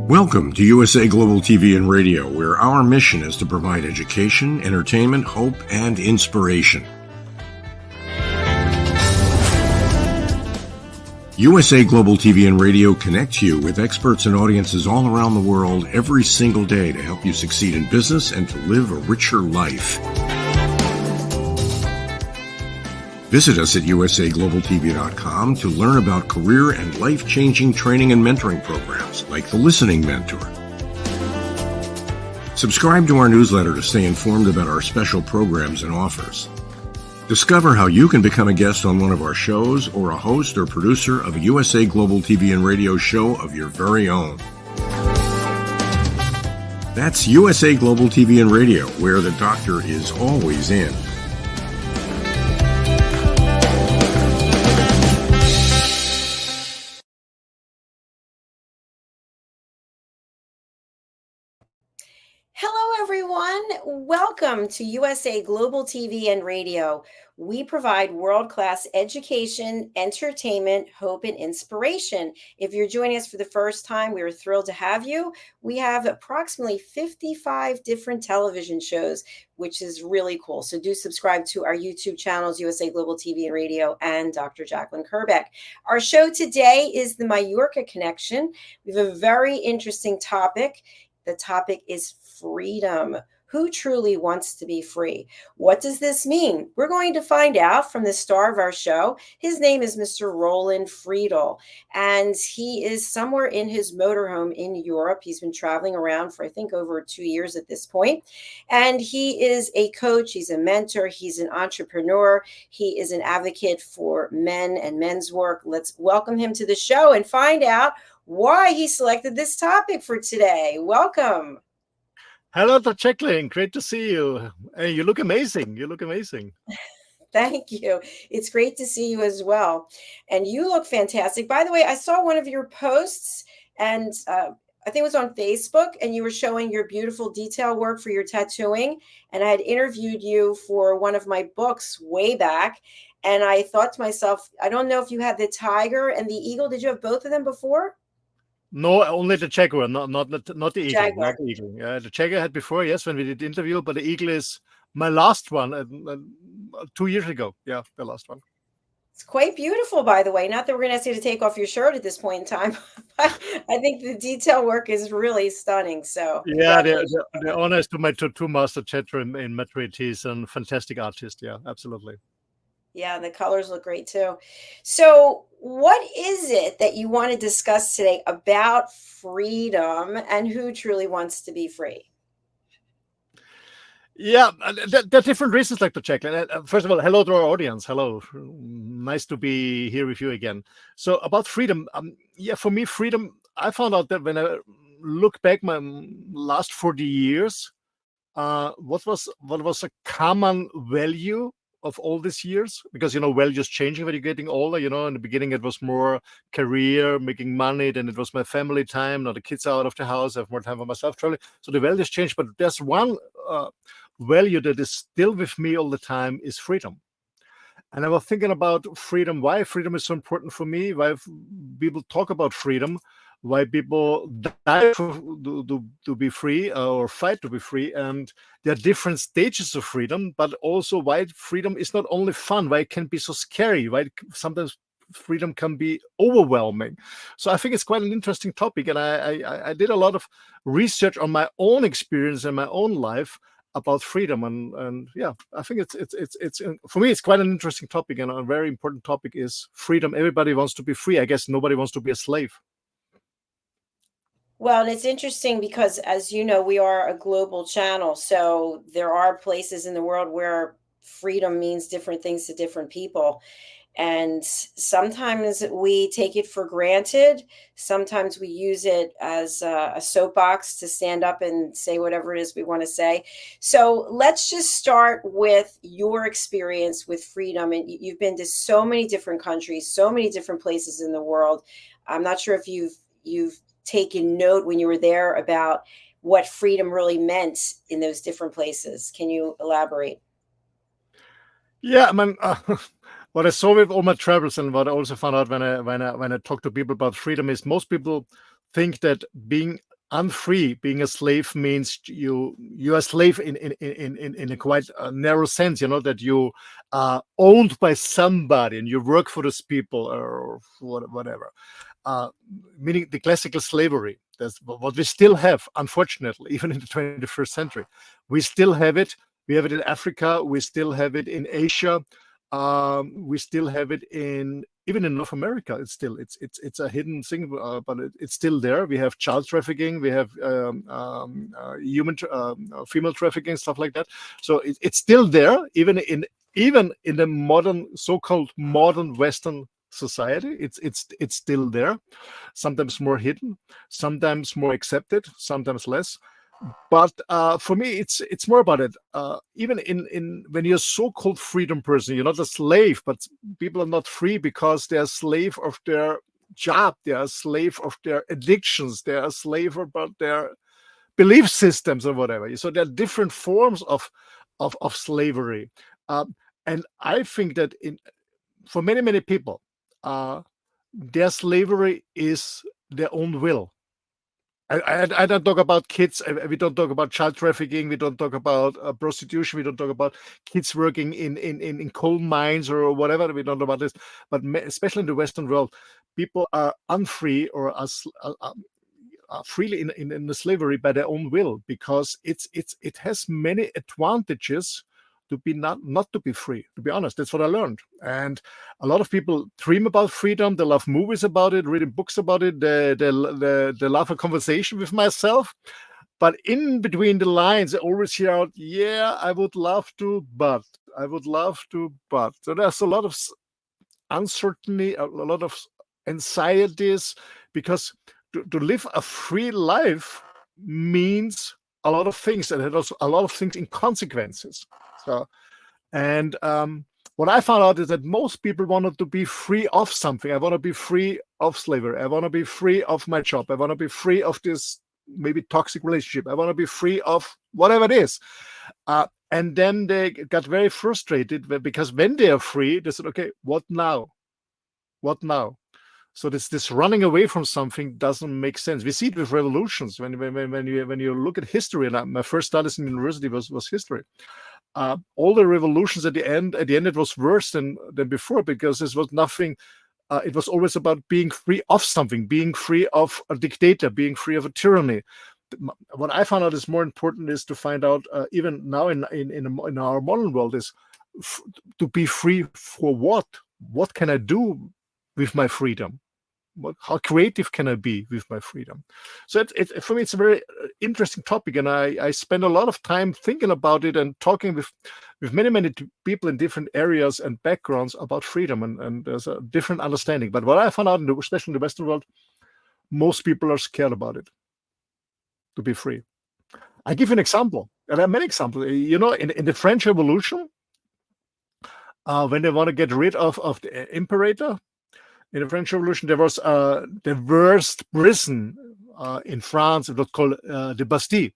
Welcome to USA Global TV and Radio, where our mission is to provide education, entertainment, hope, and inspiration. USA Global TV and Radio connects you with experts and audiences all around the world every single day to help you succeed in business and to live a richer life. Visit us at usaglobaltv.com to learn about career and life-changing training and mentoring programs like the Listening Mentor. Subscribe to our newsletter to stay informed about our special programs and offers. Discover how you can become a guest on one of our shows or a host or producer of a USA Global TV and Radio show of your very own. That's USA Global TV and Radio, where the doctor is always in. Hello, everyone. Welcome to USA Global TV and Radio. We provide world-class education, entertainment, hope, and inspiration. If you're joining us for the first time, we are thrilled to have you. We have approximately 55 different television shows, which is really cool. So do subscribe to our YouTube channels, USA Global TV and Radio, and Dr. Jacalyn-Kerbeck. Our show today is the Mallorca Connection. We have a very interesting topic. The topic is freedom. Who truly wants to be free? What does this mean? We're going to find out from the star of our show. His name is Mr. Roland-Friedl, and he is somewhere in his motorhome in Europe. He's been traveling around for, I think, over 2 years at this point. And he is a coach. He's a mentor. He's an entrepreneur. He is an advocate for men and men's work. Let's welcome him to the show and find out why he selected this topic for today. Welcome. Hello, Dr. jacalyn. Great to see you. Hey, you look amazing. You look amazing. Thank you. It's great to see you as well. And you look fantastic. By the way, I saw one of your posts, and I think it was on Facebook, and you were showing your beautiful detail work for your tattooing. And I had interviewed you for one of my books way back. And I thought to myself, I don't know if you had the tiger and the eagle. Did you have both of them before? No, only the jaguar, not the eagle. Jaguar. Not the eagle. The jaguar I had before, yes, when we did the interview, but the eagle is my last one 2 years ago. Yeah, the last one. It's quite beautiful, by the way. Not that we're going to ask you to take off your shirt at this point in time, but I think the detail work is really stunning. So yeah, the honor is to my tattoo master, Chetra in Madrid. He's a fantastic artist. Yeah, absolutely. Yeah, the colors look great too. So what is it that you want to discuss today about freedom and who truly wants to be free? Yeah, there are different reasons, like the jacalyn. First of all, hello to our audience. Hello. Nice to be here with you again. So about freedom, for me, freedom, I found out that when I look back my last 40 years, what was a common value of all these years, because values changing when you're getting older. In the beginning it was more career, making money, then it was my family time. Now the kids are out of the house, I have more time for myself, traveling. So the values change, but there's one value that is still with me all the time, is freedom. And I was thinking about freedom, why freedom is so important for me, why people talk about freedom, why people die to be free or fight to be free. And there are different stages of freedom, but also why freedom is not only fun, why it can be so scary, why sometimes freedom can be overwhelming. So I think it's quite an interesting topic. And I did a lot of research on my own experience and my own life about freedom. And yeah, I think it's for me, it's quite an interesting topic, and a very important topic is freedom. Everybody wants to be free. I guess nobody wants to be a slave. Well, and it's interesting because, as you know, we are a global channel. So there are places in the world where freedom means different things to different people. And sometimes we take it for granted. Sometimes we use it as a soapbox to stand up and say whatever it is we want to say. So let's just start with your experience with freedom. And you've been to so many different countries, so many different places in the world. I'm not sure if you've taken note when you were there about what freedom really meant in those different places. Can you elaborate? Yeah, I mean, what I saw with all my travels, and what I also found out when I talk to people about freedom, is most people think that being unfree. Being a slave means you're a slave in a quite narrow sense, that you are owned by somebody and you work for those people or whatever. Meaning the classical slavery. That's what we still have, unfortunately, even in the 21st century. We still have it. We have it in Africa. We still have it in Asia. We still have it even in North America. It's a hidden thing, but it's still there. We have child trafficking. We have female trafficking, stuff like that. So it's still there, even in the modern, so-called modern Western society. It's still there. Sometimes more hidden, sometimes more accepted, sometimes less. But for me, it's more about it. Even in when you're a so-called freedom person, you're not a slave, but people are not free because they're a slave of their job, they're a slave of their addictions, they're a slave about their belief systems or whatever. So there are different forms of slavery, and I think that for many people, their slavery is their own will. I don't talk about kids. We don't talk about child trafficking. We don't talk about prostitution. We don't talk about kids working in coal mines or whatever. We don't know about this. But especially in the Western world, people are unfree or are freely in the slavery by their own will, because it has many advantages to be not to be free. To be honest, that's what I learned. And a lot of people dream about freedom. They love movies about it, reading books about it. They love a conversation with myself. But in between the lines, I always hear out, "Yeah, I would love to, but I would love to, but." So there's a lot of uncertainty, a lot of anxieties, because to live a free life means a lot of things, and it also a lot of things in consequences. So, and what I found out is that most people wanted to be free of something. I want to be free of slavery. I want to be free of my job. I want to be free of this maybe toxic relationship. I want to be free of whatever it is. And then they got very frustrated because when they are free, they said, "Okay, what now? What now?" So this running away from something doesn't make sense. We see it with revolutions. When you look at history, and my first studies in university was history. All the revolutions at the end it was worse than before, because this was nothing. It was always about being free of something, being free of a dictator, being free of a tyranny. What I found out is more important is to find out, even now in our modern world, is to be free for what? What can I do with my freedom? How creative can I be with my freedom? So for me, it's a very interesting topic, and I spend a lot of time thinking about it and talking with many people in different areas and backgrounds about freedom, and there's a different understanding. But what I found out, especially in the Western world, most people are scared about it, to be free. I give you an example, and there are many examples. In the French Revolution, when they want to get rid of the imperator. In the French Revolution, there was the worst prison in France. It was called the Bastille.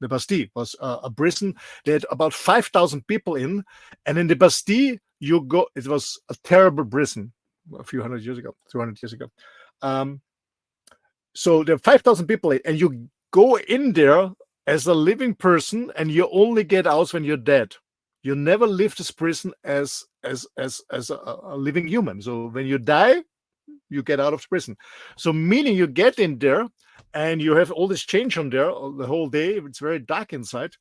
The Bastille was a prison. They had about 5,000 people in, and in the Bastille, it was a terrible prison a few 200 years ago. So there are 5,000 people in, and you go in there as a living person, and you only get out when you're dead. You never leave this prison as a living human. So when you die, you get out of prison. So meaning you get in there and you have all this change on there the whole day. It's very dark inside.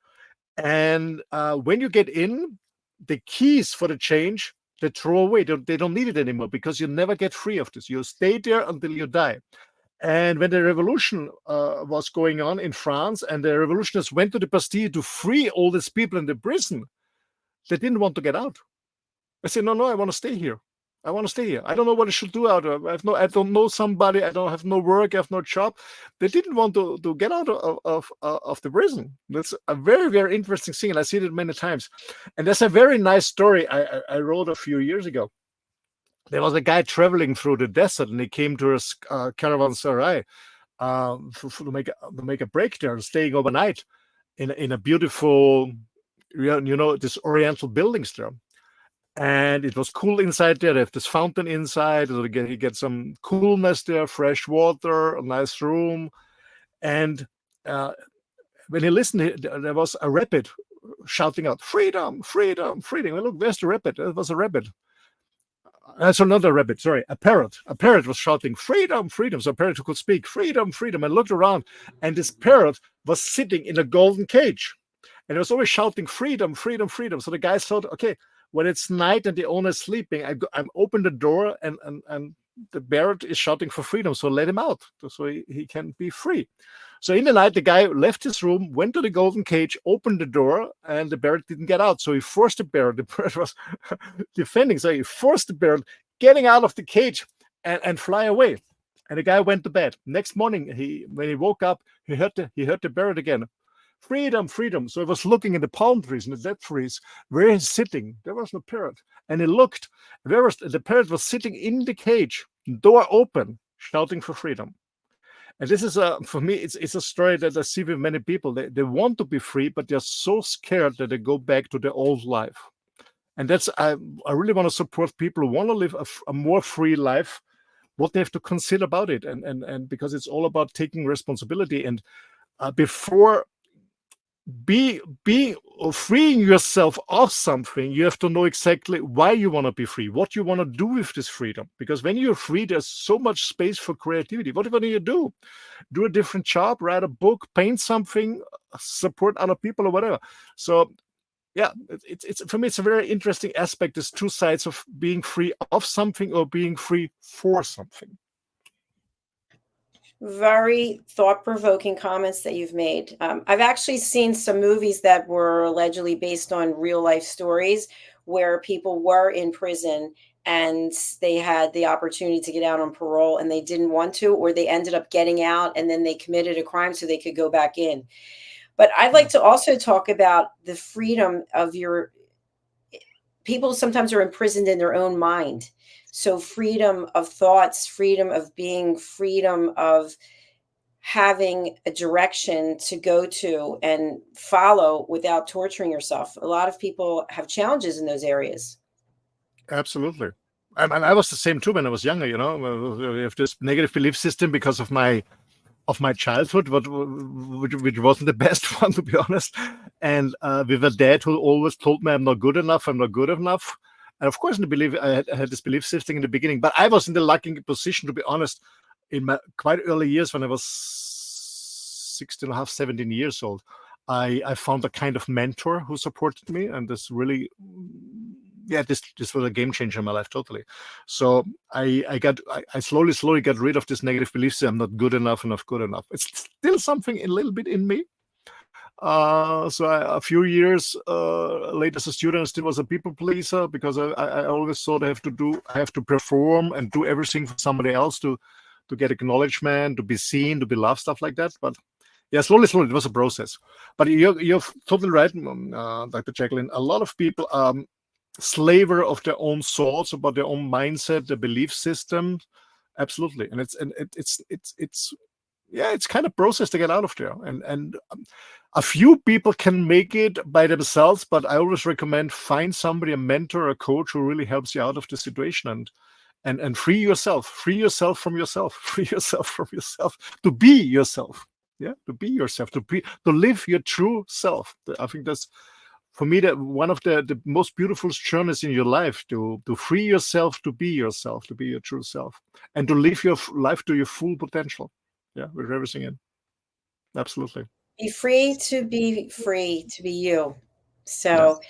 And when you get in, the keys for the change, they throw away. They don't need it anymore, because you never get free of this. You stay there until you die. And when the revolution was going on in France, and the revolutionists went to the Bastille to free all these people in the prison, they didn't want to get out. I said, no, I want to stay here. I want to stay here. I don't know what I should do out of. I don't know somebody. I don't have no work. I have no job. They didn't want to get out of the prison. That's a very, very interesting thing, and I see it many times. And there's a very nice story I wrote a few years ago. There was a guy traveling through the desert, and he came to a caravanserai to make a break there, staying overnight in a beautiful, this Oriental buildings there. And it was cool inside there. They have this fountain inside. So he gets some coolness there, fresh water, a nice room. And when he listened, there was a rabbit shouting out, "Freedom, freedom, freedom." Well, look, there's the rabbit. It was a rabbit. So not a rabbit, sorry, a parrot. A parrot was shouting, "Freedom, freedom." So a parrot who could speak, "Freedom, freedom." And looked around, and this parrot was sitting in a golden cage. And it was always shouting, "Freedom, freedom, freedom." So the guy thought, okay, when it's night and the owner is sleeping, I open the door, and the parrot is shouting for freedom. So let him out so he can be free. So in the night, the guy left his room, went to the golden cage, opened the door, and the parrot didn't get out. So he forced the parrot. The parrot was defending. So he forced the parrot getting out of the cage and fly away. And the guy went to bed. Next morning, when he woke up, he heard the parrot again. "Freedom, freedom." So he was looking in the palm trees and the dead trees where he's sitting. There was no parrot. And he looked. The parrot was sitting in the cage, door open, shouting for freedom. And this is for me, it's a story that I see with many people. They want to be free, but they're so scared that they go back to their old life. And that's I really want to support people who want to live a more free life, what they have to consider about it, and because it's all about taking responsibility. And before freeing yourself of something, you have to know exactly why you want to be free, what you want to do with this freedom. Because when you're free, there's so much space for creativity. Whatever do you do? Do a different job, write a book, paint something, support other people, or whatever. So yeah, it's for me, it's a very interesting aspect. There's two sides of being free of something or being free for something. Very thought-provoking comments that you've made. I've actually seen some movies that were allegedly based on real-life stories where people were in prison and they had the opportunity to get out on parole and they didn't want to, or they ended up getting out and then they committed a crime so they could go back in. But I'd like to also talk about the freedom of your people. Sometimes are imprisoned in their own mind. So freedom of thoughts, freedom of being, freedom of having a direction to go to and follow without torturing yourself. A lot of people have challenges in those areas. Absolutely. I was the same too when I was younger. We have this negative belief system because of my childhood, which wasn't the best one, to be honest. And with a dad who always told me I'm not good enough. And of course, I had this belief system in the beginning, but I was in the lucky position, to be honest, in my quite early years when I was 16 and a half, 17 years old. I found a kind of mentor who supported me, and this really, this was a game changer in my life, totally. So I slowly got rid of this negative belief that I'm not good enough. It's still something a little bit in me. So a few years later as a student, I still was a people pleaser because I always thought I have to perform and do everything for somebody else to get acknowledgement, to be seen, to be loved, stuff like that. But yeah, slowly, it was a process. But you're totally right, Dr. Jacalyn. A lot of people are slaver of their own thoughts, about their own mindset, their belief system. Absolutely. And it's kind of process to get out of there. And a few people can make it by themselves, but I always recommend find somebody, a mentor, a coach who really helps you out of the situation and free yourself from yourself to be yourself. Yeah, to be yourself, to live your true self. I think that's, for me, that one of the most beautiful journeys in your life, to free yourself, to be yourself, to be your true self, and to live your life to your full potential. Yeah, with everything in. Absolutely. Be free to be you. So,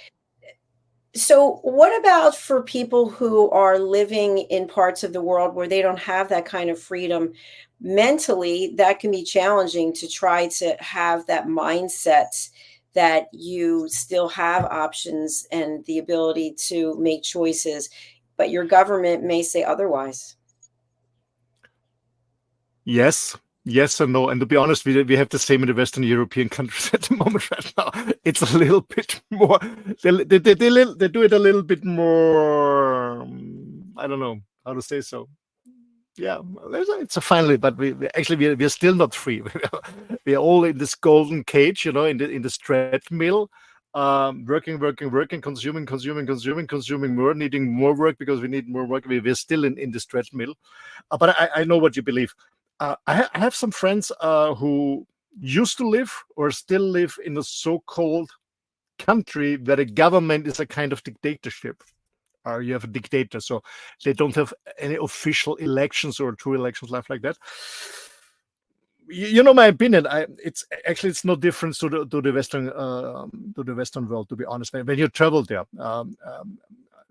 So what about for people who are living in parts of the world where they don't have that kind of freedom? Mentally, that can be challenging to try to have that mindset that you still have options and the ability to make choices, but your government may say otherwise. Yes and no. And to be honest, we have the same in the Western European countries at the moment right now. It's a little bit more, they do it a little bit more, I don't know how to say so. Yeah, it's a finally, but we're still not free. We are all in this golden cage, in this treadmill, working, consuming more, needing more work because we need more work. We're still in this treadmill. But I know what you believe. I have some friends who used to live or still live in a so-called country where the government is a kind of dictatorship. Or you have a dictator, so they don't have any official elections or true elections, life like that. You know my opinion. It's no different to the Western world. To be honest, when you travel there,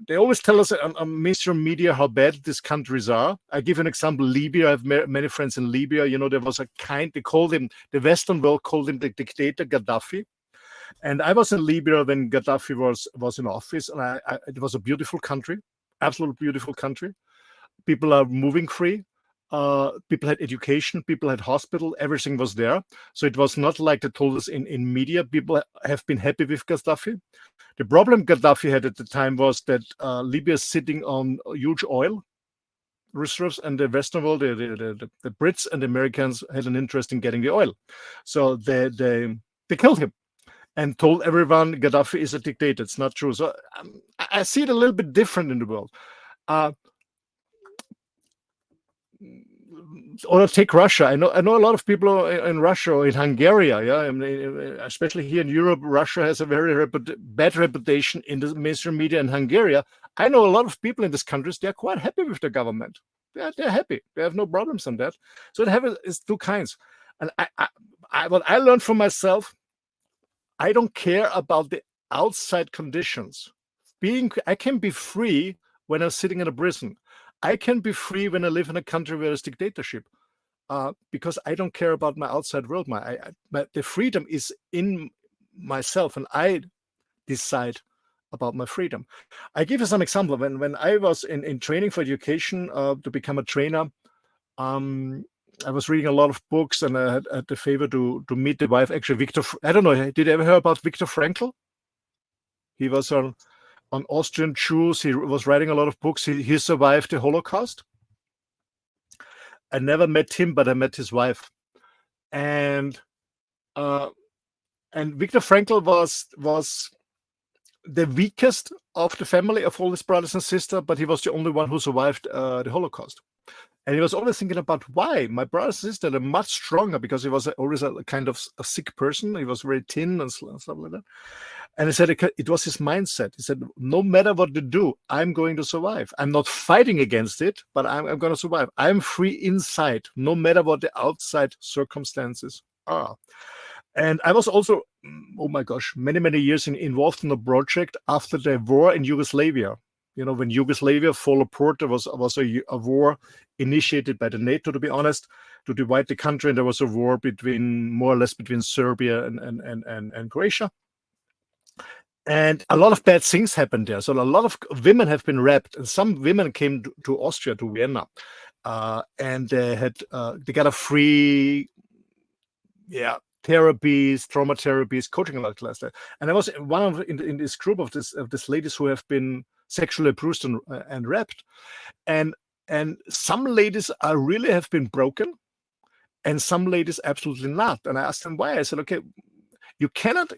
they always tell us on mainstream media how bad these countries are. I give an example: Libya. I have many friends in Libya. You know, there was they called him, the Western world called him the dictator Gaddafi. And I was in Libya when Gaddafi was in office, and it was a beautiful country, absolutely beautiful country. People are moving free. People had education, people had hospital, everything was there. So it was not like they told us in media. People have been happy with Gaddafi. The problem Gaddafi had at the time was that Libya is sitting on huge oil reserves, and the Western world, the Brits and the Americans had an interest in getting the oil. So they killed him and told everyone Gaddafi is a dictator. It's not true. So I see it a little bit different in the world. Or take Russia. I know a lot of people in Russia or in Hungary. Yeah, I mean, especially here in Europe, Russia has a very bad reputation in the mainstream media in Hungary. I know a lot of people in these countries. They're quite happy with the government. They're happy. They have no problems on that. So it's two kinds. And what I learned from myself, I don't care about the outside conditions. I can be free when I'm sitting in a prison. I can be free when I live in a country where there's dictatorship, because I don't care about my outside world. The freedom is in myself, and I decide about my freedom. I give you some example. When I was in training for education to become a trainer, I was reading a lot of books, and I had the favor to meet the wife. Actually, Viktor. I don't know. Did you ever hear about Viktor Frankl? He was on Austrian Jews. He was writing a lot of books. He survived the Holocaust. I never met him, but I met his wife. And Viktor Frankl was the weakest of the family of all his brothers and sisters, but he was the only one who survived the Holocaust. And he was always thinking about why my brothers and sisters are much stronger, because he was always a kind of a sick person. He was very thin and stuff like that. And he said it was his mindset. He said, no matter what they do, I'm going to survive. I'm not fighting against it, but I'm going to survive. I'm free inside, no matter what the outside circumstances are. And I was also, oh my gosh, many years involved in a project after the war in Yugoslavia. You know, when Yugoslavia fell apart, there was a war initiated by the NATO, to be honest, to divide the country. And there was a war more or less between Serbia and Croatia. And a lot of bad things happened there. So a lot of women have been raped, and some women came to Austria, to Vienna, and they got a free, therapies, trauma therapies, coaching, like that. And I was one in this group of this ladies who have been sexually abused and raped, and some ladies really have been broken, and some ladies absolutely not. And I asked them why. I said, okay, you cannot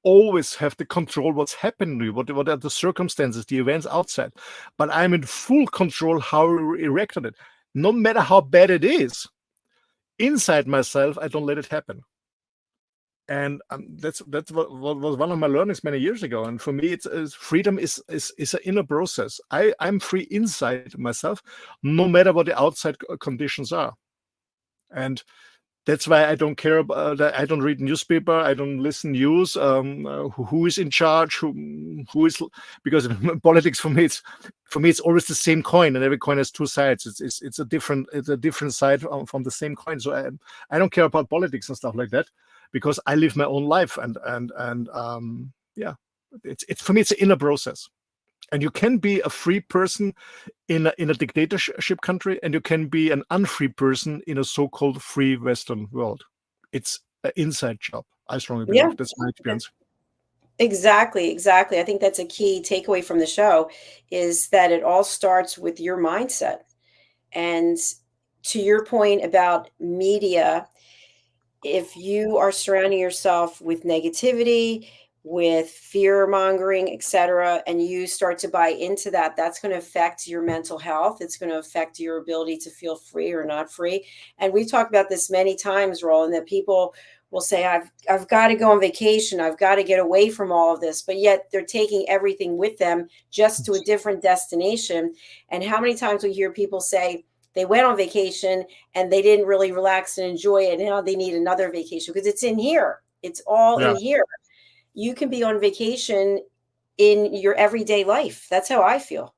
always have the control what's happening to you, what are the circumstances, the events outside, but I'm in full control how I react on it. No matter how bad it is, inside myself, I don't let it happen. And that's what was one of my learnings many years ago. And for me, freedom is an inner process. I'm free inside myself, no matter what the outside conditions are. And that's why I don't care about that. I don't read newspaper. I don't listen news. Who is in charge? Who is, because in politics for me it's always the same coin, and every coin has two sides. It's a different side from the same coin. So I don't care about politics and stuff like that, because I live my own life, and it's for me it's an inner process. And you can be a free person in a dictatorship country, and you can be an unfree person in a so-called free Western world. It's an inside job. I strongly believe. Yeah. That's my experience. Exactly. I think that's a key takeaway from the show, is that it all starts with your mindset. And to your point about media, if you are surrounding yourself with negativity, with fear mongering, etc., and you start to buy into that, that's going to affect your mental health. It's going to affect your ability to feel free or not free. And we've talked about this many times, Roland, that people will say, I've got to go on vacation. I've got to get away from all of this. But yet they're taking everything with them just to a different destination. And how many times we hear people say they went on vacation and they didn't really relax and enjoy it. And now they need another vacation because it's in here. It's all in here. You can be on vacation in your everyday life. That's how I feel.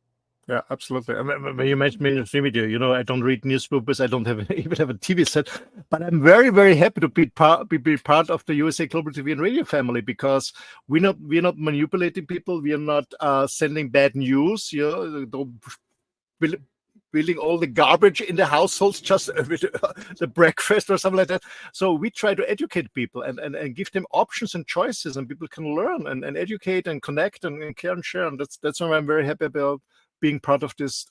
Yeah, absolutely. I mean, when you mentioned me in the video, I don't read newspapers. I don't even have a TV set, but I'm very, very happy to be part of the USA Global TV and Radio family, because we're not manipulating people. We are not sending bad news. Building all the garbage in the households just with the breakfast or something like that. So we try to educate people and give them options and choices, and people can learn and educate and connect and care and share. And that's why I'm very happy about being part of this.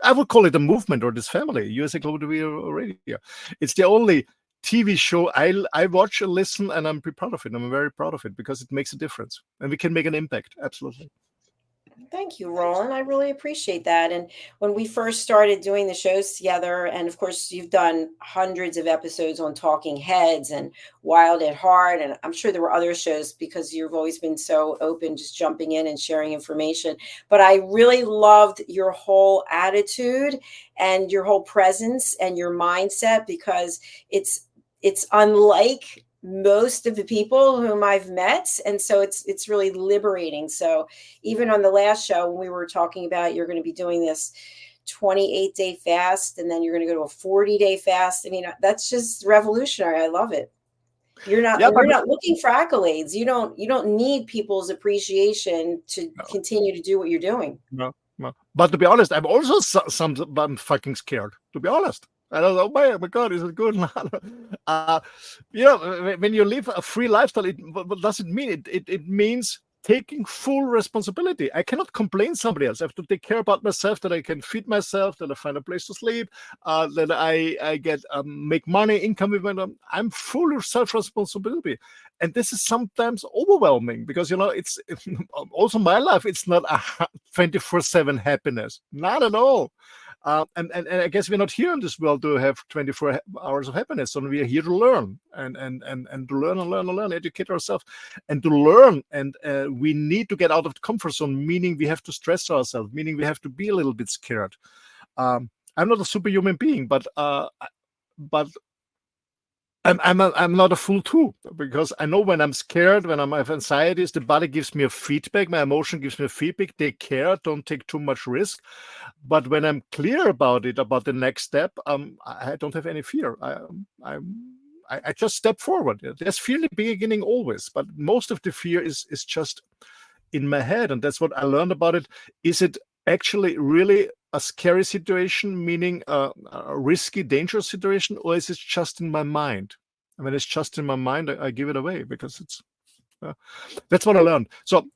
I would call it a movement, or this family, USA Global TV Radio. It's the only TV show I watch and listen, and I'm proud of it. I'm very proud of it because it makes a difference and we can make an impact. Absolutely. Thank you, Roland. I really appreciate that. And when we first started doing the shows together, and of course, you've done hundreds of episodes on Talking Heads and Wild at Heart, and I'm sure there were other shows because you've always been so open, just jumping in and sharing information. But I really loved your whole attitude and your whole presence and your mindset, because it's unlike most of the people whom I've met. And so it's really liberating. So even on the last show, when we were talking about you're going to be doing this 28-day fast, and then you're going to go to a 40-day fast. I mean, that's just revolutionary. I love it. You're not looking for accolades. You don't need people's appreciation to continue to do what you're doing. No. But to be honest, I'm also I'm fucking scared, to be honest. I don't know. Oh my God, is it good? When you live a free lifestyle, what does it mean? It means taking full responsibility. I cannot complain somebody else. I have to take care about myself, that I can feed myself, that I find a place to sleep, that I get make money, income. I'm full of self-responsibility. And this is sometimes overwhelming because, it's also my life. It's not a 24/7 happiness. Not at all. And I guess we're not here in this world to have 24 hours of happiness. So we are here to learn and to learn and learn, educate ourselves and to learn. And we need to get out of the comfort zone, meaning we have to stress ourselves, meaning we have to be a little bit scared. I'm not a superhuman being, but I'm not a fool too, because I know when I'm scared, when I have anxieties, the body gives me a feedback, my emotion gives me a feedback. Take care, don't take too much risk. But when I'm clear about it, about the next step, I don't have any fear. I just step forward. There's fear in the beginning always, but most of the fear is just in my head, and that's what I learned about it. Is it actually really a scary situation, meaning a risky, dangerous situation, or is it just in my mind? And when it's just in my mind, I give it away because it's that's what I learned. So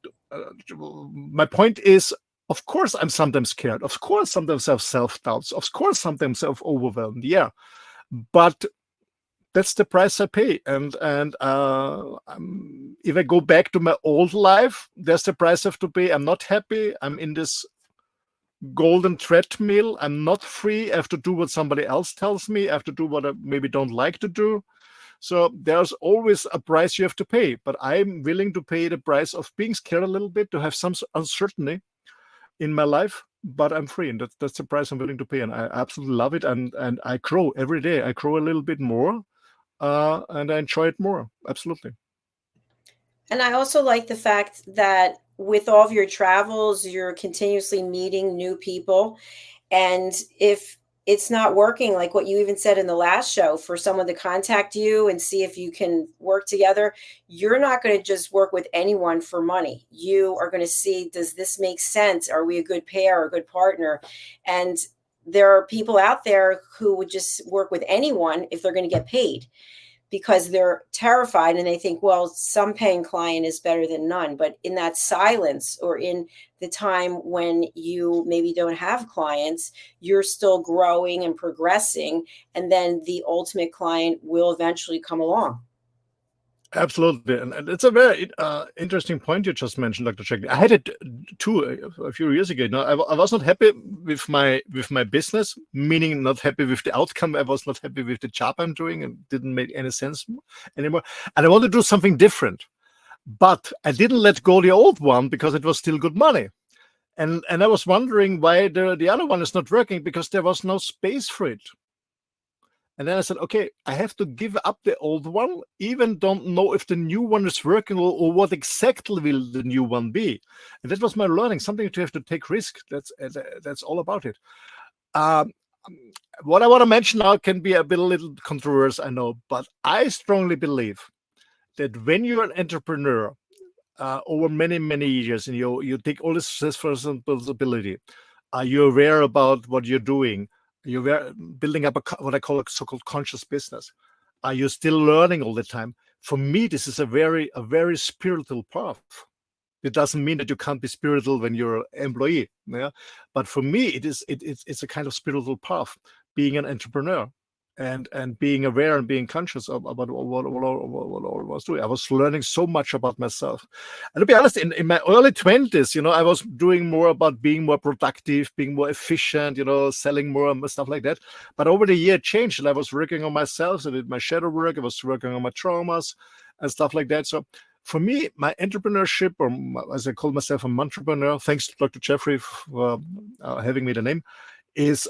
my point is, of course, I'm sometimes scared. Of course, sometimes I have self-doubts. Of course, sometimes I'm overwhelmed. Yeah, but that's the price I pay. And if I go back to my old life, there's the price I have to pay. I'm not happy. I'm in this golden treadmill. I'm not free. I have to do what somebody else tells me. I have to do what I maybe don't like to do. So there's always a price you have to pay. But I'm willing to pay the price of being scared a little bit, to have some uncertainty in my life. But I'm free, and that's the price I'm willing to pay. And I absolutely love it. And I grow every day. I grow a little bit more, and I enjoy it more. Absolutely. And I also like the fact that with all of your travels, you're continuously meeting new people. And if it's not working, like what you even said in the last show, for someone to contact you and see if you can work together, you're not going to just work with anyone for money. You are going to see, does this make sense? Are we a good pair or a good partner? And there are people out there who would just work with anyone if they're going to get paid, because they're terrified and they think, well, some paying client is better than none. But in that silence, or in the time when you maybe don't have clients, you're still growing and progressing. And then the ultimate client will eventually come along. Absolutely, and it's a very interesting point you just mentioned, Dr. Jacalyn. I had it too a few years ago. No, I was not happy with my business, meaning not happy with the outcome. I was not happy with the job I'm doing, and didn't make any sense anymore. And I wanted to do something different, but I didn't let go the old one because it was still good money. And I was wondering why the other one is not working, because there was no space for it. And then I said, okay, I have to give up the old one, even don't know if the new one is working or what exactly will the new one be. And that was my learning, something to have to take risk. That's all about it. What I want to mention now can be a little controversial, I know, but I strongly believe that when you're an entrepreneur over many, many years, and you take all this responsibility, you're aware about what you're doing, you're building up what I call a so-called conscious business. You're still learning all the time. For me, this is a very spiritual path. It doesn't mean that you can't be spiritual when you're an employee, yeah. But for me, it's a kind of spiritual path, being an entrepreneur and being aware and being conscious about what I was doing. I was learning so much about myself. And to be honest, in my early 20s, I was doing more about being more productive, being more efficient, selling more and stuff like that. But over the year it changed, and I was working on myself. I did my shadow work. I was working on my traumas and stuff like that. So for me, my entrepreneurship, or as I call myself, an entrepreneur, thanks to Dr. Jeffrey for having me the name, is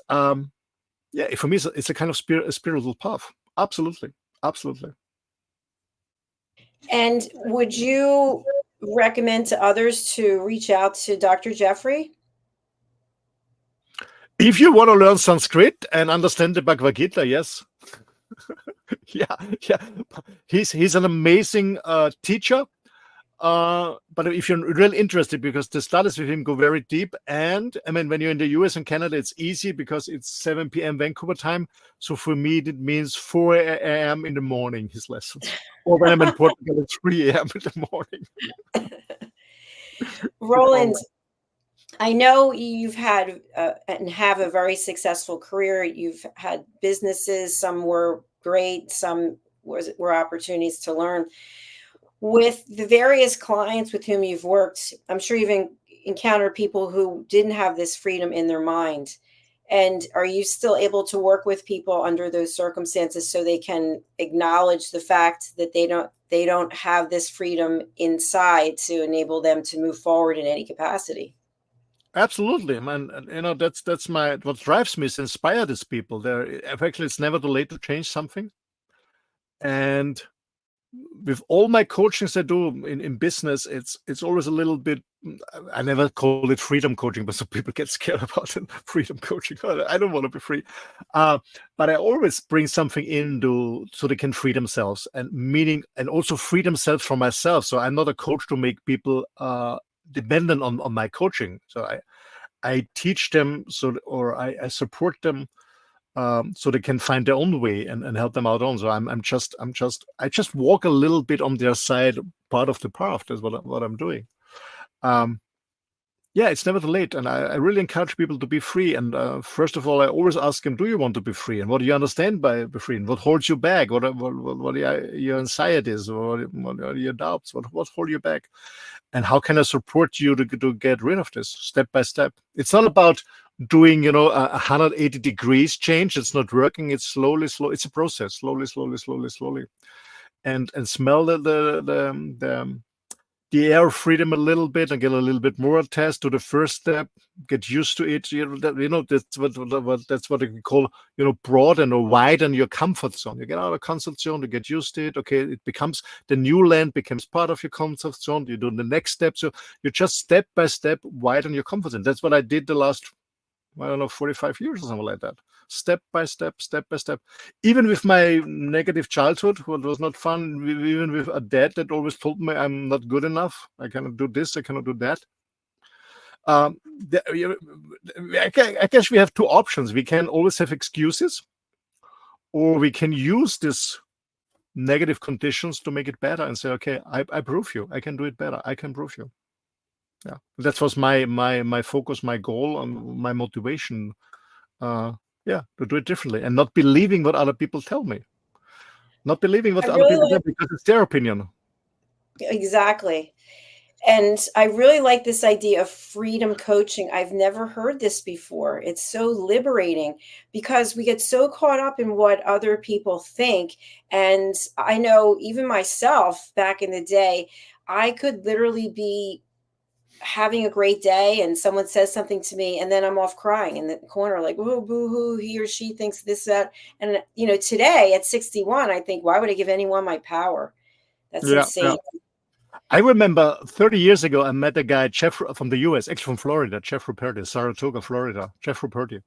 yeah, for me, it's a kind of spiritual path. Absolutely. And would you recommend to others to reach out to Dr. Jeffrey? If you want to learn Sanskrit and understand the Bhagavad Gita, yes. yeah. He's an amazing teacher. But if you're really interested, because the studies with him go very deep, and I mean, when you're in the US and Canada, it's easy because it's 7 p.m. Vancouver time. So for me, it means 4 a.m. in the morning, his lessons. Or when I'm in Portugal, it's 3 a.m. in the morning. Roland, I know you've had and have a very successful career. You've had businesses, some were great, some were opportunities to learn. With the various clients with whom you've worked, I'm sure you've encountered people who didn't have this freedom in their mind. And are you still able to work with people under those circumstances so they can acknowledge the fact that they don't have this freedom inside to enable them to move forward in any capacity? Absolutely, man. That's what drives me, is inspire these people. Actually, it's never too late to change something. And with all my coachings I do in business, it's always a little bit, I never call it freedom coaching, but some people get scared about it. Freedom coaching. I don't want to be free. But I always bring something in so they can free themselves, and also free themselves from myself. So I'm not a coach to make people dependent on my coaching. So I teach them, I support them so they can find their own way and help them out on. So I just walk a little bit on their side, part of the path. That's what I'm doing. Yeah, it's never too late, and I really encourage people to be free. And first of all, I always ask them, do you want to be free? And what do you understand by be free? And what holds you back? What are your anxieties? Or what are your doubts? What hold you back? And how can I support you to get rid of this step by step? It's not about doing, a 180 degrees change. It's not working. It's slowly. It's a process. Slowly. And smell the air of freedom a little bit, and get a little bit more attached to the first step. Get used to it. That's what we call, broaden or widen your comfort zone. You get out of comfort zone, you get used to it. Okay, it becomes the new land, becomes part of your comfort zone. You do the next step. So you just step by step widen your comfort zone. That's what I did the last, 45 years or something like that. Step by step. Even with my negative childhood, what was not fun, even with a dad that always told me I'm not good enough, I cannot do this, I cannot do that. I guess we have two options. We can always have excuses, or we can use this negative conditions to make it better and say, okay, I prove you, I can do it better, I can prove you. Yeah, that was my focus, my goal, and my motivation. To do it differently and not believing what other people tell me. not believing what I the other really people say like because it's their opinion. exactly. And I really like this idea of freedom coaching. I've never heard this before. It's so liberating because we get so caught up in what other people think. And I know even myself back in the day, I could literally be having a great day and someone says something to me and then I'm off crying in the corner like, oh, boo hoo, he or she thinks this, that. And, today at 61, I think, why would I give anyone my power? That's Yeah, yeah. insane. I remember 30 years ago, I met a guy, Jeff, from the US, actually from Florida, Jeff Ruperti, Saratoga, Florida, Jeff Ruperti.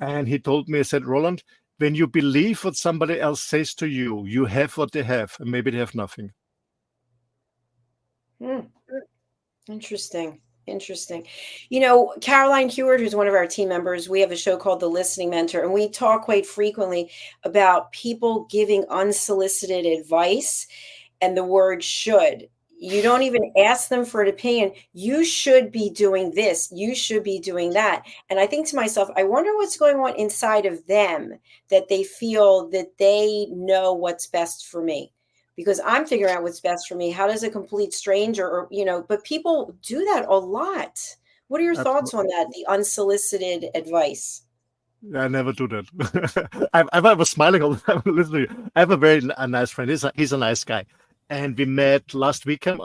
And he told me, he said, Roland, when you believe what somebody else says to you, you have what they have, and maybe they have nothing. Hmm. Interesting. Interesting. Caroline Hewitt, who's one of our team members, we have a show called The Listening Mentor, and we talk quite frequently about people giving unsolicited advice and the word should. You don't even ask them for an opinion. You should be doing this. You should be doing that. And I think to myself, I wonder what's going on inside of them that they feel that they know what's best for me. Because I'm figuring out what's best for me. How does a complete stranger but people do that a lot. What are your thoughts on that? The unsolicited advice? I never do that. I was smiling all the time. Literally, I have a nice friend. He's a nice guy, and we met last weekend.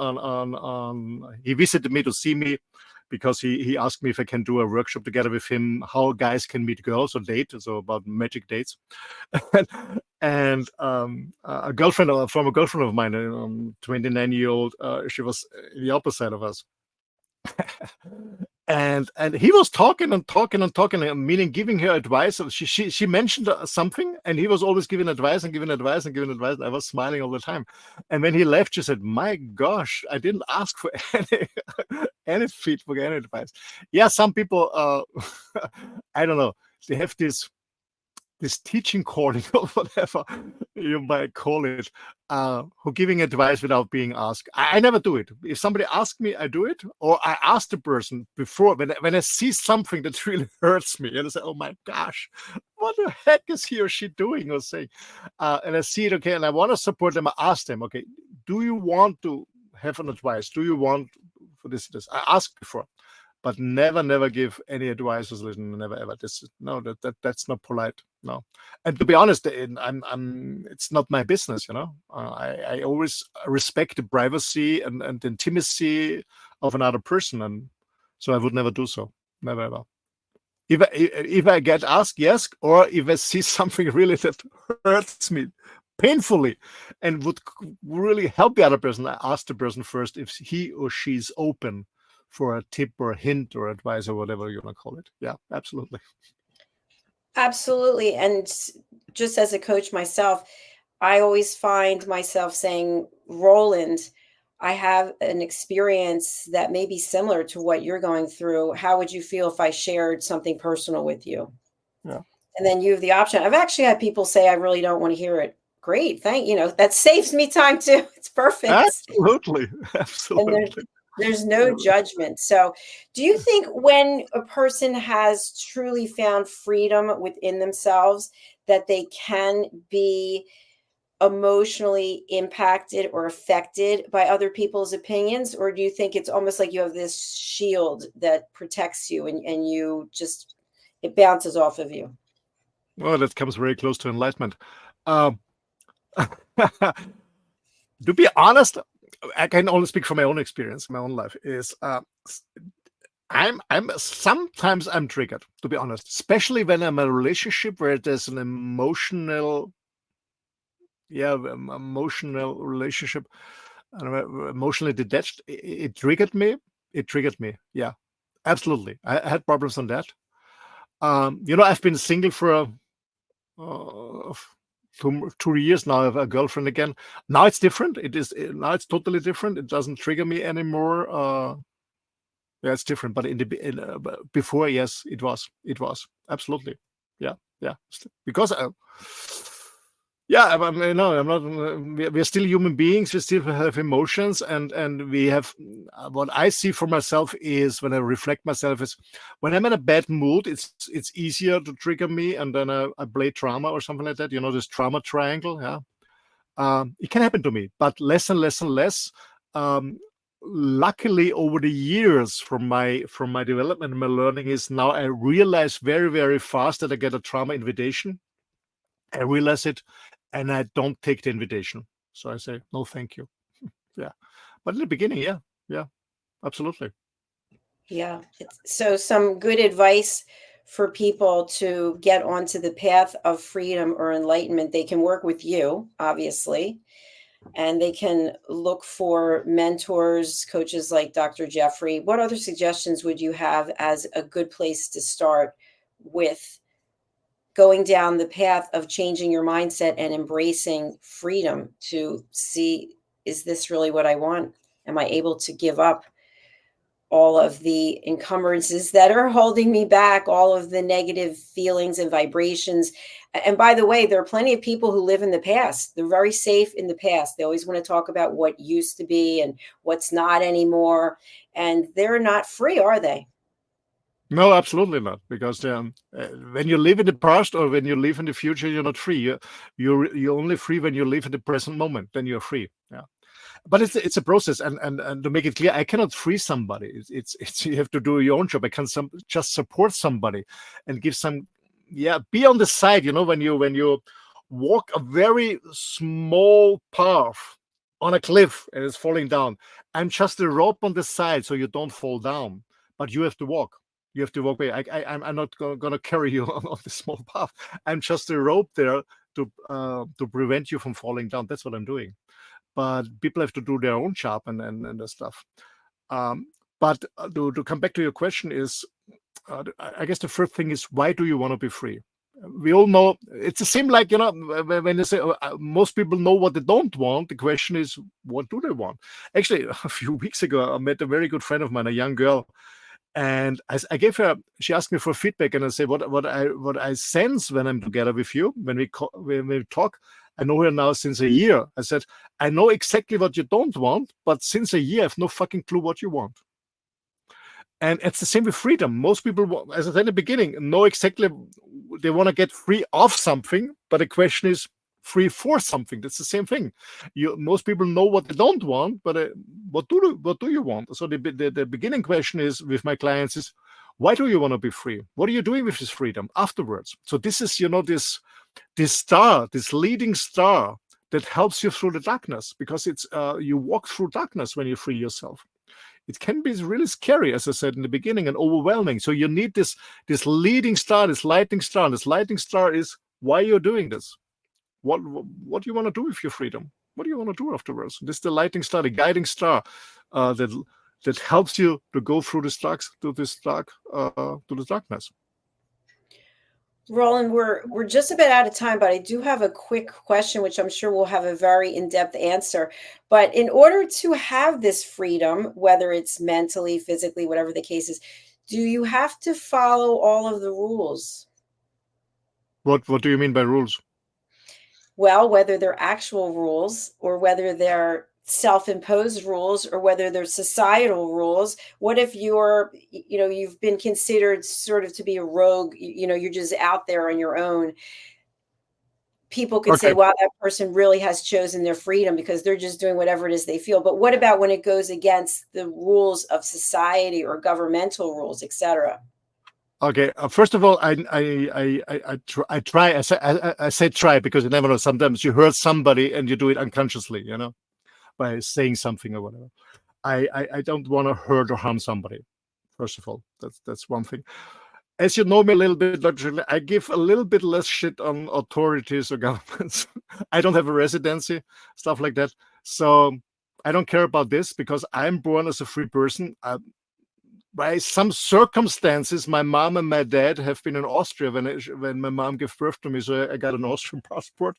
He visited me to see me because he asked me if I can do a workshop together with him, how guys can meet girls or date, so about magic dates. and a former girlfriend of mine, 29-year-old, she was the opposite of us. and he was talking and talking and talking, meaning giving her advice. She mentioned something, and he was always giving advice and giving advice and giving advice. I was smiling all the time. And when he left, she said, "My gosh, I didn't ask for any feedback, any advice." Yeah, some people, I don't know, they have this teaching calling or whatever you might call it, who giving advice without being asked. I never do it. If somebody asks me, I do it, or I ask the person before when I see something that really hurts me, and I say, "Oh my gosh, what the heck is he or she doing or saying?" And I see it, okay, and I want to support them. I ask them, "Okay, do you want to have an advice? Do you want for this?" I ask before. But never give any advice. Listen, never ever. That's not polite. No, and to be honest, it's not my business. I always respect the privacy and intimacy of another person, and so I would never do so. Never ever. If I get asked, yes, or if I see something really that hurts me painfully and would really help the other person, I ask the person first if he or she's open for a tip or a hint or advice or whatever you want to call it. Yeah, absolutely. Absolutely. And just as a coach myself, I always find myself saying, Roland, I have an experience that may be similar to what you're going through. How would you feel if I shared something personal with you? Yeah. And then you have the option. I've actually had people say, I really don't want to hear it. Great. That saves me time too. It's perfect. Absolutely. Absolutely. And there's no judgment. So do you think when a person has truly found freedom within themselves that they can be emotionally impacted or affected by other people's opinions? Or do you think it's almost like you have this shield that protects you and you just, it bounces off of you? Well, that comes very close to enlightenment. To be honest, I can only speak from my own experience. My own life is sometimes I'm triggered, to be honest, especially when I'm in a relationship where there's an emotional relationship, emotionally detached. It triggered me. Yeah, absolutely. I had problems on that. I've been single for 2 years now. I have a girlfriend again. Now it's different. Now it's totally different. It doesn't trigger me anymore. Yeah, it's different. But before, yes, it was absolutely. Yeah. Because I'm not. We're still human beings. We still have emotions, and we have. What I see for myself is when I reflect myself is when I'm in a bad mood. It's easier to trigger me, and then I play drama or something like that. This trauma triangle. Yeah, It can happen to me, but less and less and less. Luckily, over the years from my development and my learning is now I realize very, very fast that I get a trauma invitation. I realize it, and I don't take the invitation. So I say, no, thank you. Yeah. But in the beginning, yeah, absolutely. Yeah. So some good advice for people to get onto the path of freedom or enlightenment. They can work with you, obviously, and they can look for mentors, coaches like Dr. Jeffrey. What other suggestions would you have as a good place to start with going down the path of changing your mindset and embracing freedom to see, is this really what I want? Am I able to give up all of the encumbrances that are holding me back, all of the negative feelings and vibrations? And by the way, there are plenty of people who live in the past. They're very safe in the past. They always want to talk about what used to be and what's not anymore. And they're not free, are they? No, absolutely not. Because when you live in the past or when you live in the future, you're not free. You're only free when you live in the present moment. Then you're free. Yeah. But it's a process, and to make it clear, I cannot free somebody. It's you have to do your own job. I can just support somebody and give some, be on the side. When you walk a very small path on a cliff and it's falling down, I'm just a rope on the side so you don't fall down. But you have to walk. You have to walk away. I'm not going to carry you on the small path. I'm just a rope there to prevent you from falling down. That's what I'm doing. But people have to do their own job and the stuff. But to come back to your question is, I guess the first thing is, why do you want to be free? We all know it's the same, like, when they say most people know what they don't want. The question is, what do they want? Actually, a few weeks ago, I met a very good friend of mine, a young girl. And I gave her, she asked me for feedback, and I said, what I sense when I'm together with you, when we talk, I know her now since a year. I said, I know exactly what you don't want, but since a year, I have no fucking clue what you want. And it's the same with freedom. Most people, as I said in the beginning, know exactly they want to get free of something, but the question is free for something. That's the same thing. Most people know what they don't want, but what do you want? So the beginning question is with my clients is, why do you want to be free? What are you doing with this freedom afterwards? So this is, this star, this leading star that helps you through the darkness, because it's you walk through darkness when you free yourself. It can be really scary, as I said in the beginning, and overwhelming. So you need this leading star, this lightning star. And this lightning star is why you're doing this. What do you want to do with your freedom? What do you want to do afterwards? This is the lightning star, the guiding star that helps you to go through this darkness. Roland, we're just about out of time, but I do have a quick question, which I'm sure will have a very in-depth answer. But in order to have this freedom, whether it's mentally, physically, whatever the case is, do you have to follow all of the rules? What do you mean by rules? Well, whether they're actual rules or whether they're self-imposed rules or whether they're societal rules. What if you've been considered sort of to be a rogue, you're just out there on your own. People could say, wow, that person really has chosen their freedom because they're just doing whatever it is they feel. But what about when it goes against the rules of society or governmental rules, etc.? Okay. First of all, I try. I say try because you never know. Sometimes you hurt somebody and you do it unconsciously, by saying something or whatever. I don't want to hurt or harm somebody. First of all, that's one thing. As you know me a little bit, I give a little bit less shit on authorities or governments. I don't have a residency, stuff like that. So I don't care about this because I'm born as a free person. By some circumstances, my mom and my dad have been in Austria when my mom gave birth to me, so I got an Austrian passport.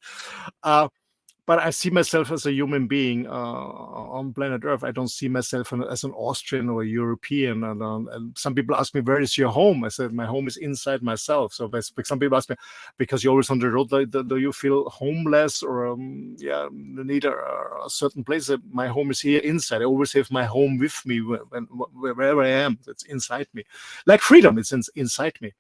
But I see myself as a human being on planet Earth. I don't see myself as an Austrian or a European. And some people ask me, where is your home? I said, my home is inside myself. So some people ask me, because you're always on the road, do you feel homeless or need a certain place? My home is here inside. I always have my home with me wherever I am. It's inside me. Like freedom, it's inside me.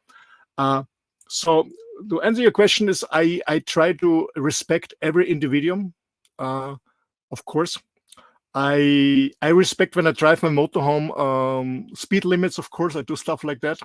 So to answer your question is I try to respect every individuum. of course. I respect when I drive my motorhome, speed limits, of course. I do stuff like that.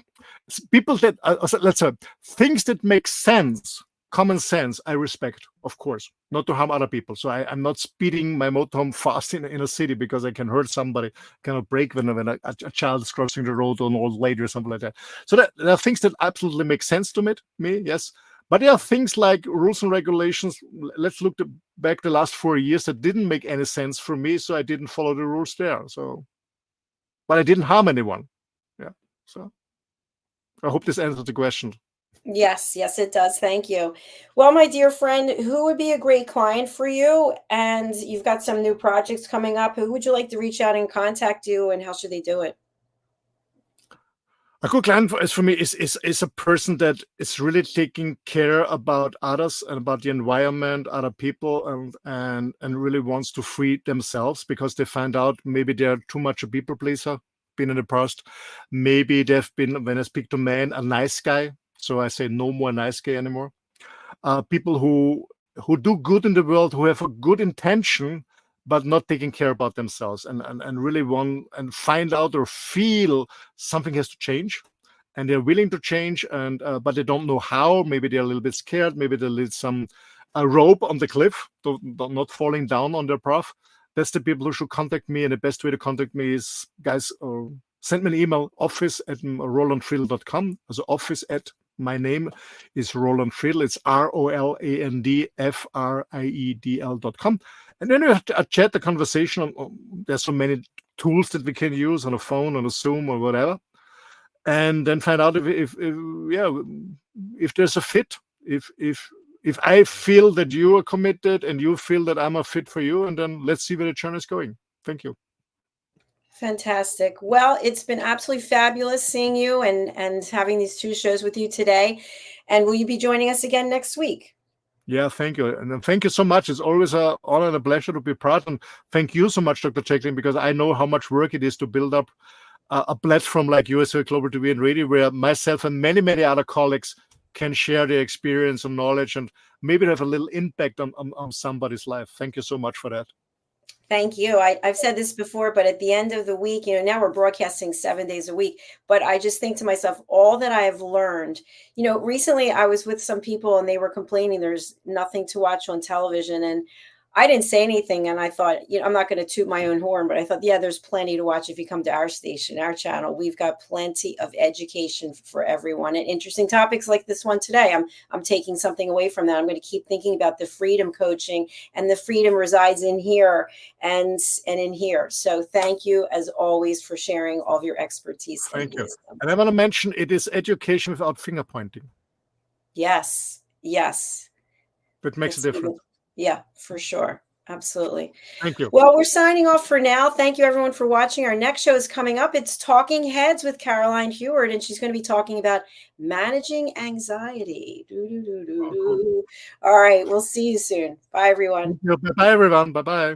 People that, let's say, things that make sense, common sense, I respect, of course, not to harm other people. So I'm not speeding my motorhome fast in a city because I can hurt somebody, cannot brake when a child is crossing the road or an old lady or something like that. So there are things that absolutely make sense to me, yes. But there are things like rules and regulations. Let's look back the last 4 years that didn't make any sense for me, so I didn't follow the rules there. So, but I didn't harm anyone. Yeah. So I hope this answers the question. Yes, it does. Thank you. Well, my dear friend, who would be a great client for you? And you've got some new projects coming up. Who would you like to reach out and contact you, and how should they do it? A good client for me is a person that is really taking care about others and about the environment, other people, and really wants to free themselves because they find out maybe they're too much a people pleaser, been in the past. Maybe they've been, when I speak to men, a nice guy. So I say no more nice guy anymore. People who do good in the world, who have a good intention, but not taking care about themselves and really want and find out or feel something has to change, and they're willing to change, and but they don't know how. Maybe they're a little bit scared. Maybe they need a rope on the cliff, not falling down on their path. That's the people who should contact me, and the best way to contact me is, guys, send me an email, office@roland-friedl.com. So office at my name is Roland Friedl. It's ROLANDFRIEDL.com. And then we have a chat, a conversation. There's so many tools that we can use on a phone, on a Zoom, or whatever, and then find out if there's a fit. If I feel that you are committed and you feel that I'm a fit for you, and then let's see where the journey is going. Thank you. Fantastic. Well, it's been absolutely fabulous seeing you and having these two shows with you today. And will you be joining us again next week? Yeah, thank you. And thank you so much. It's always an honor and a pleasure to be part. And thank you so much, Dr. Jacalyn, because I know how much work it is to build up a platform like USA Global TV and Radio, where myself and many, many other colleagues can share their experience and knowledge and maybe have a little impact on somebody's life. Thank you so much for that. Thank you. I've said this before, but at the end of the week, now we're broadcasting 7 days a week, but I just think to myself, all that I have learned, recently I was with some people and they were complaining there's nothing to watch on television, and I didn't say anything. And I thought, I'm not going to toot my own horn, but I thought, yeah, there's plenty to watch if you come to our station, our channel. We've got plenty of education for everyone and interesting topics like this one today. I'm taking something away from that. I'm going to keep thinking about the freedom coaching, and the freedom resides in here and in here. So thank you, as always, for sharing all of your expertise. Thank you. And I want to mention, it is education without finger pointing. Yes. That makes a difference. Yeah, for sure. Absolutely. Thank you. Well, we're signing off for now. Thank you, everyone, for watching. Our next show is coming up. It's Talking Heads with Caroline Heward, and she's going to be talking about managing anxiety. All right. We'll see you soon. Bye, everyone. Bye, everyone. Bye-bye.